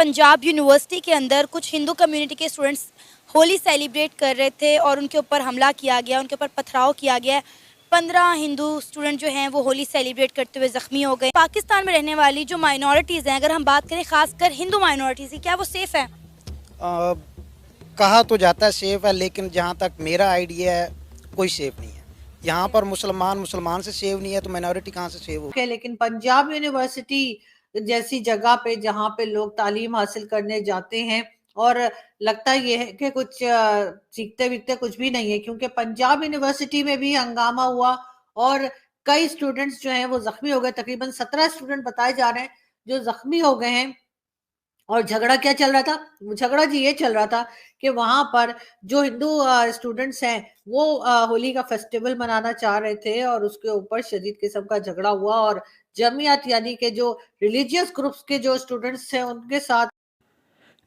Punjab university के अंदर कुछ हिंदू कम्युनिटी के स्टूडेंट्स होली सेलिब्रेट कर रहे थे और उनके ऊपर हमला किया गया, उनके ऊपर पथराव किया गया है। 15 हिंदू स्टूडेंट जो हैं वो होली सेलिब्रेट करते हुए ज़ख्मी हो गए। पाकिस्तान में रहने वाली जो माइनॉरिटीज़ हैं, अगर हम बात करें खासकर हिंदू माइनॉरिटीज़ की, क्या वो सेफ़ है? अ, कहा तो जाता है सेफ है, लेकिन जहाँ तक मेरा आइडिया है कोई सेफ नहीं है। यहाँ पर मुसलमान मुसलमान से सेव नहीं है तो माइनॉरिटी कहाँ से सेव होगी। लेकिन पंजाब यूनिवर्सिटी जैसी जगह पे जहाँ पे लोग तालीम हासिल करने जाते हैं और लगता ये है कि कुछ सीखते वीखते कुछ भी नहीं है, क्योंकि पंजाब यूनिवर्सिटी में भी हंगामा हुआ और कई स्टूडेंट्स जो हैं वो जख्मी हो गए। तकरीबन 17 स्टूडेंट बताए जा रहे हैं जो जख्मी हो गए हैं। और झगड़ा क्या चल रहा था? झगड़ा जी ये चल रहा था कि वहां पर जो हिंदू स्टूडेंट्स हैं वो होली का फेस्टिवल मनाना चाह रहे थे और उसके ऊपर शदीद किस्म का झगड़ा हुआ और जमीयत यानी कि जो रिलीजियस ग्रुप्स के जो स्टूडेंट्स हैं उनके साथ।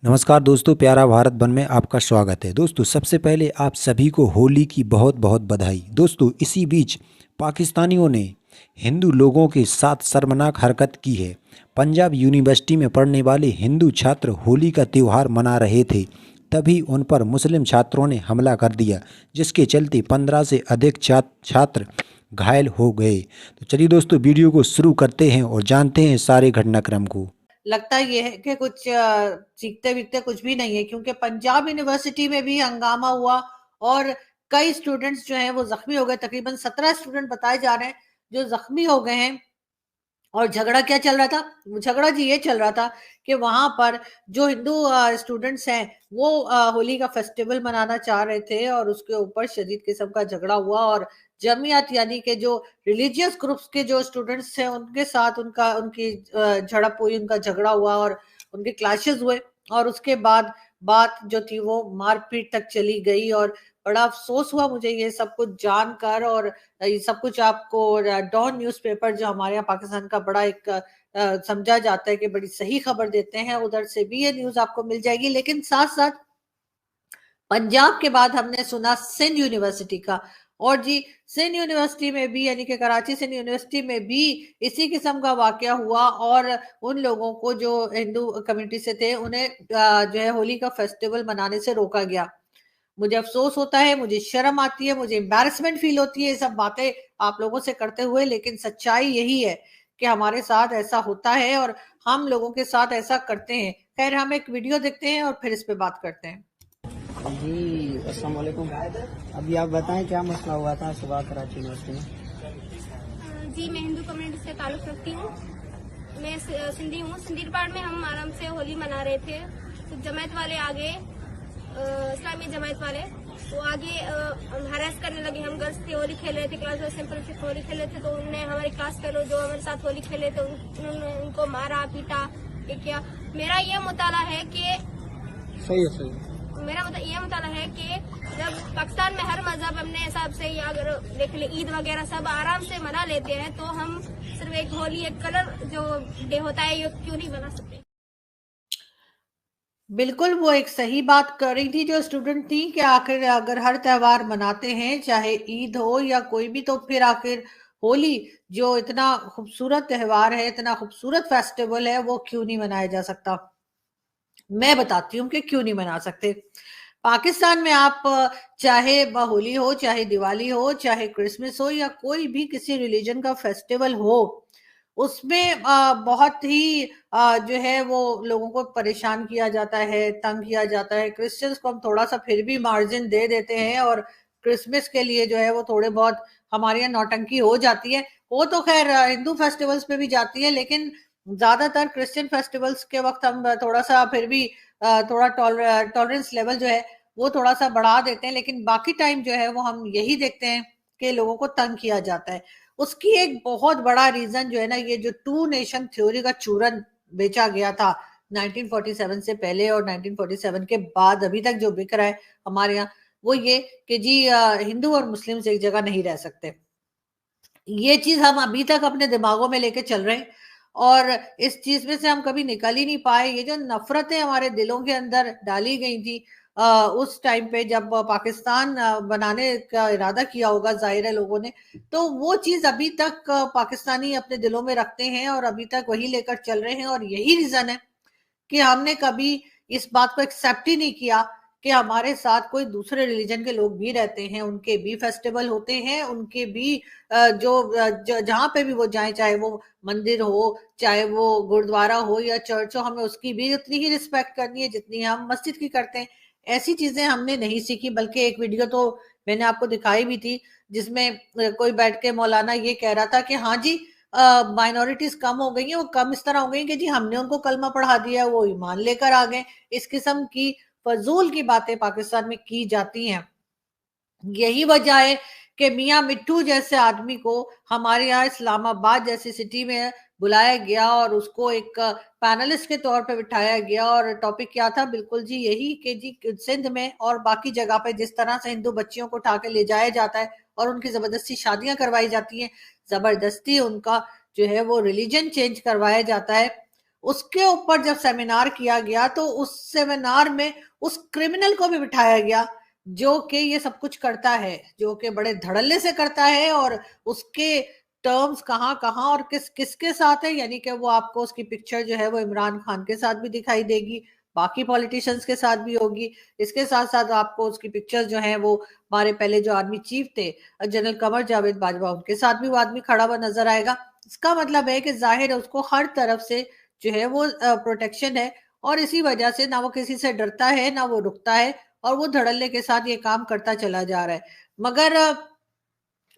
नमस्कार दोस्तों, प्यारा भारत वन में आपका स्वागत है। दोस्तों, सबसे पहले आप सभी को होली की बहुत बहुत बधाई। दोस्तों, इसी बीच पाकिस्तानियों ने हिंदू लोगों के साथ शर्मनाक हरकत की है। पंजाब यूनिवर्सिटी में पढ़ने वाले हिंदू छात्र होली का त्यौहार मना रहे थे, तभी उन पर मुस्लिम छात्रों ने हमला कर दिया, जिसके चलते 15 से अधिक छात्र घायल हो गए। तो चलिए दोस्तों, वीडियो को शुरू करते हैं और जानते हैं सारे घटनाक्रम को। लगता ये है कि कुछ सीखते वीखते कुछ भी नहीं है, क्योंकि पंजाब यूनिवर्सिटी में भी हंगामा हुआ और कई स्टूडेंट्स जो हैं वो जख्मी हो गए। तकरीबन 17 स्टूडेंट बताए जा रहे हैं जो जख्मी हो गए हैं। और झगड़ा क्या चल रहा था? झगड़ा जी ये चल रहा था कि वहां पर जो हिंदू स्टूडेंट्स हैं वो होली का फेस्टिवल मनाना चाह रहे थे और उसके ऊपर शदीद किस्म का झगड़ा हुआ और जमीयत यानी कि जो रिलीजियस ग्रुप्स के जो स्टूडेंट्स हैं उनके साथ उनकी झड़प हुई, उनका झगड़ा हुआ और उनके क्लैशेस हुए। और उसके बाद बात जो थी वो मारपीट तक चली गई और बड़ा अफसोस हुआ मुझे ये सब कुछ जानकर। और ये सब कुछ आपको डॉन न्यूज़पेपर जो हमारे यहाँ पाकिस्तान का बड़ा एक समझा जाता है कि बड़ी सही खबर देते हैं, उधर से भी ये न्यूज़ आपको मिल जाएगी। लेकिन साथ-साथ पंजाब के बाद हमने सुना सिंध यूनिवर्सिटी का। और जी, सिंध यूनिवर्सिटी में भी यानी कि कराची सिंध यूनिवर्सिटी में भी इसी किस्म का वाकया हुआ और उन लोगों को जो हिंदू कम्युनिटी से थे उन्हें जो है होली का फेस्टिवल मनाने से रोका गया। मुझे अफ़सोस होता है, मुझे शर्म आती है, मुझे एम्बैरेसमेंट फ़ील होती है ये सब बातें आप लोगों से करते हुए, लेकिन सच्चाई यही है कि हमारे साथ ऐसा होता है और हम लोगों के साथ ऐसा करते हैं। खैर, हम एक वीडियो देखते हैं और फिर इस पे बात करते हैं। जी अस्सलाम वालेकुम। अभी आप बताएं क्या मसला हुआ था सुबह कराची यूनिवर्सिटी में? जी, मैं हिंदू कम्युनिटी से ताल्लुक़ रखती हूँ। मैं सिंधी हूँ। सिंधी डिपार्ट में हम आराम से होली मना रहे थे, तो जमात वाले आगे, इस्लामी जमात वाले वो आगे हरास करने लगे। हम गर्ल्स थे, होली खेल रहे थे, क्लास में सिंपल से होली खेल रहे थे, तो उन्होंने हमारे क्लास फेलो जो हमारे साथ होली खेले थे उन्होंने उनको मारा पीटा, ये किया। मेरा ये मुताला है कि ये मुताला है कि जब पाकिस्तान में हर मजहब अपने हिसाब से, या अगर देख ले ईद वगैरह सब आराम से मना लेते हैं, तो हम सिर्फ एक होली, एक कलर जो डे होता है, ये क्यों नहीं बना सकते? बिल्कुल, वो एक सही बात कर रही थी जो स्टूडेंट थी कि आखिर अगर हर त्योहार मनाते हैं, चाहे ईद हो या कोई भी, तो फिर आखिर होली जो इतना खूबसूरत त्योहार है, इतना खूबसूरत फेस्टिवल है, वो क्यों नहीं मनाया जा सकता? मैं बताती हूँ कि क्यों नहीं मना सकते। पाकिस्तान में आप चाहे होली हो, चाहे दिवाली हो, चाहे क्रिसमस हो या कोई भी किसी रिलीजन का फेस्टिवल हो, उसमें बहुत ही जो है वो लोगों को परेशान किया जाता है, तंग किया जाता है। क्रिश्चियंस को हम थोड़ा-सा फिर भी मार्जिन दे देते हैं और क्रिसमस के लिए जो है वो थोड़े बहुत हमारे यहाँ नौटंकी हो जाती है। वो तो ख़ैर हिंदू फेस्टिवल्स पे भी जाती है, लेकिन ज़्यादातर क्रिश्चियन फेस्टिवल्स के वक़्त हम थोड़ा-सा फिर भी थोड़ा टॉलरेंस लेवल जो है वो थोड़ा-सा बढ़ा देते हैं, लेकिन बाकी टाइम जो है वो हम यही देखते हैं कि लोगों को तंग किया जाता है। उसकी एक बहुत बड़ा रीज़न जो है ना, ये जो टू नेशन थ्योरी का चूरन बेचा गया था 1947 से पहले और 1947 के बाद अभी तक जो बिक रहा है हमारे यहाँ, वो ये कि जी हिंदू और मुस्लिम्स एक जगह नहीं रह सकते। ये चीज़ हम अभी तक अपने दिमागों में लेके चल रहे हैं और इस चीज़ में से हम कभी निकल ही नहीं पाए। ये जो नफ़रतें हमारे दिलों के अंदर डाली गई थी उस टाइम पे जब पाकिस्तान बनाने का इरादा किया होगा ज़ाहिर है लोगों ने, तो वो चीज़ अभी तक पाकिस्तानी अपने दिलों में रखते हैं और अभी तक वही लेकर चल रहे हैं और यही रीज़न है कि हमने कभी इस बात को एक्सेप्ट ही नहीं किया कि हमारे साथ कोई दूसरे रिलीजन के लोग भी रहते हैं, उनके भी फेस्टिवल होते हैं, उनके भी जहाँ पे भी वो जाएं, चाहे वो मंदिर हो, चाहे वो गुरुद्वारा हो या चर्च हो, हमें उसकी भी उतनी ही रिस्पेक्ट करनी है जितनी हम मस्जिद की करते हैं। ऐसी चीजें हमने नहीं सीखी, बल्कि एक वीडियो तो मैंने आपको दिखाई भी थी जिसमें कोई बैठ के मौलाना ये कह रहा था कि हाँ जी माइनॉरिटीज कम हो गई हैं, वो कम इस तरह हो गई कि जी हमने उनको कलमा पढ़ा दिया, वो ईमान लेकर आ गए। इस किस्म की फजूल की बातें पाकिस्तान में की जाती हैं। यही वजह है कि मियां मिट्टू जैसे आदमी को हमारे यहाँ इस्लामाबाद जैसी सिटी में बुलाया गया और उसको एक पैनलिस्ट के तौर पे बिठाया गया। और टॉपिक क्या था? बिल्कुल जी यही कि जी सिंध में और बाकी जगह पे जिस तरह से हिंदू बच्चियों को उठा के ले जाया जाता है और उनकी जबरदस्ती शादियां करवाई जाती हैं, जबरदस्ती उनका जो है वो रिलीजन चेंज करवाया जाता है, उसके ऊपर जब सेमिनार किया गया तो उस सेमिनार में उस क्रिमिनल को भी बिठाया गया जो कि ये सब कुछ करता है, जो कि बड़े धड़ल्ले से करता है। और उसके टर्म्स कहाँ कहाँ और किस किसके साथ है, यानी कि वो आपको उसकी पिक्चर जो है वो इमरान खान के साथ भी दिखाई देगी, बाकी पॉलिटिशियंस के साथ भी होगी। इसके साथ साथ आपको उसकी पिक्चर्स जो है वो हमारे पहले जो आर्मी चीफ थे जनरल कमर जावेद बाजवा, उनके साथ भी वो आदमी खड़ा हुआ नजर आएगा। इसका मतलब है कि जाहिर है उसको हर तरफ से जो है वो प्रोटेक्शन है और इसी वजह से ना वो किसी से डरता है ना वो रुकता है और वो धड़ल्ले के साथ ये काम करता चला जा रहा है। मगर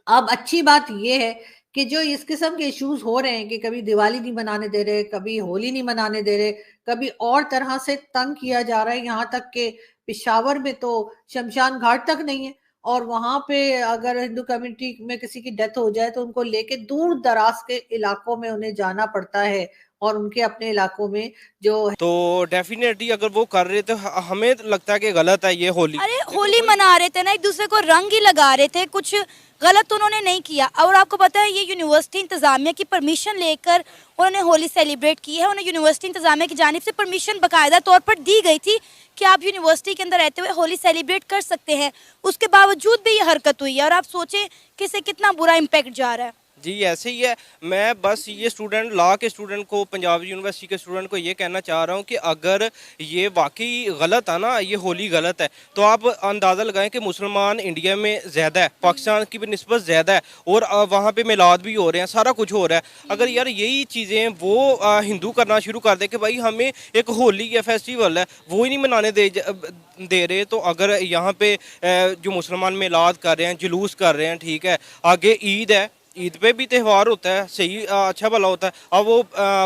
अब अच्छी बात ये है कि जो इस किस्म के इश्यूज हो रहे हैं कि कभी दिवाली नहीं मनाने दे रहे, कभी होली नहीं मनाने दे रहे, कभी और तरह से तंग किया जा रहा है, यहाँ तक कि पिशावर में तो शमशान घाट तक नहीं है और वहां पे अगर हिंदू कम्युनिटी में किसी की डेथ हो जाए तो उनको लेके दूर दराज के इलाकों में उन्हें जाना पड़ता है और उनके अपने इलाकों में जो तो डेफिनेटली अगर वो कर रहे थे हमें तो लगता है कि गलत है ये होली। अरे होली मना रहे थे ना, एक दूसरे को रंग ही लगा रहे थे, कुछ गलत तो उन्होंने नहीं किया। और आपको पता है ये यूनिवर्सिटी इंतजामिया की परमिशन लेकर उन्होंने होली सेलिब्रेट की है। उन्हें यूनिवर्सिटी इंतजामिया की जानिब से परमिशन बाकायदा तौर पर दी गई थी कि आप यूनिवर्सिटी के अंदर रहते हुए होली सेलिब्रेट कर सकते हैं, उसके बावजूद भी ये हरकत हुई है। और आप सोचें कि इससे कितना बुरा इम्पैक्ट जा रहा है। जी ऐसे ही है। मैं बस ये स्टूडेंट लॉ के स्टूडेंट को, पंजाब यूनिवर्सिटी के स्टूडेंट को ये कहना चाह रहा हूँ कि अगर ये वाकई गलत है ना, ये होली गलत है, तो आप अंदाज़ा लगाएं कि मुसलमान इंडिया में ज़्यादा है, पाकिस्तान की भी निस्बत ज़्यादा है और वहाँ पे मिलाद भी हो रहे हैं, सारा कुछ हो रहा है। अगर यार यही चीज़ें वो हिंदू करना शुरू कर दे कि भाई हमें एक होली या फेस्टिवल है वो ही नहीं मनाने दे रहे, तो अगर यहाँ पे जो मुसलमान मिलाद कर रहे हैं, जुलूस कर रहे हैं, ठीक है, आगे ईद है, ईद पे भी त्यौहार होता है, सही अच्छा भला होता है, अब वो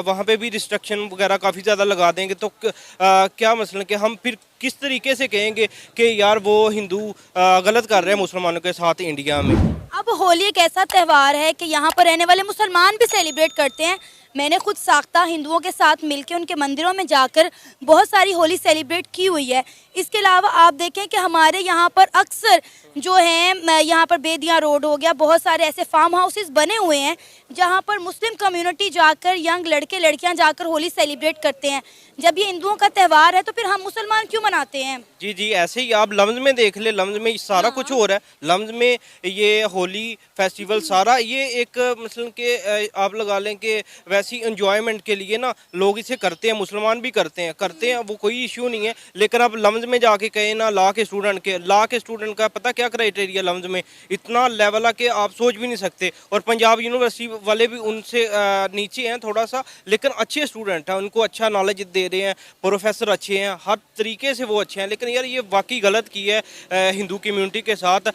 वहाँ पे भी रिस्ट्रिक्शन वगैरह काफ़ी ज़्यादा लगा देंगे तो क्या मसला कि हम फिर किस तरीके से कहेंगे कि यार वो हिंदू गलत कर रहे हैं मुसलमानों के साथ इंडिया में। अब होली एक ऐसा त्यौहार है कि यहाँ पर रहने वाले मुसलमान भी सेलिब्रेट करते हैं। मैंने खुद साख्ता हिंदुओं के साथ मिलकर उनके मंदिरों में जाकर बहुत सारी होली सेलिब्रेट की हुई है। इसके अलावा आप देखें कि हमारे यहाँ पर अक्सर जो हैं, यहाँ पर बेदिया रोड हो गया, बहुत सारे ऐसे फार्म हाउसेस बने हुए हैं जहाँ पर मुस्लिम कम्युनिटी जाकर, यंग लड़के लड़कियाँ जाकर होली सेलिब्रेट करते हैं। जब ये हिंदुओं का त्यौहार है तो फिर हम मुसलमान क्यों मनाते हैं? जी जी ऐसे ही आप लम्ज में देख ले, लम्ज में सारा कुछ हो रहा है। लम्ज में ये होली फेस्टिवल सारा ये एक मतलब के आप लगा लें कि वैसी एंजॉयमेंट के लिए ना लोग इसे करते हैं, मुसलमान भी करते हैं, वो कोई इश्यू नहीं है। लेकिन अब लम्ज में जाके कहे ना लॉ के स्टूडेंट का पता क्या क्राइटेरिया लम्ज में इतना लेवल है कि आप सोच भी नहीं सकते। और पंजाब यूनिवर्सिटी वाले भी उनसे नीचे हैं थोड़ा सा, लेकिन अच्छे स्टूडेंट हैं, उनको अच्छा नॉलेज दे रहे हैं, प्रोफेसर अच्छे हैं, हर तरीके से वो अच्छे हैं। लेकिन यार ये वाकई गलत की है हिंदू कम्युनिटी के साथ।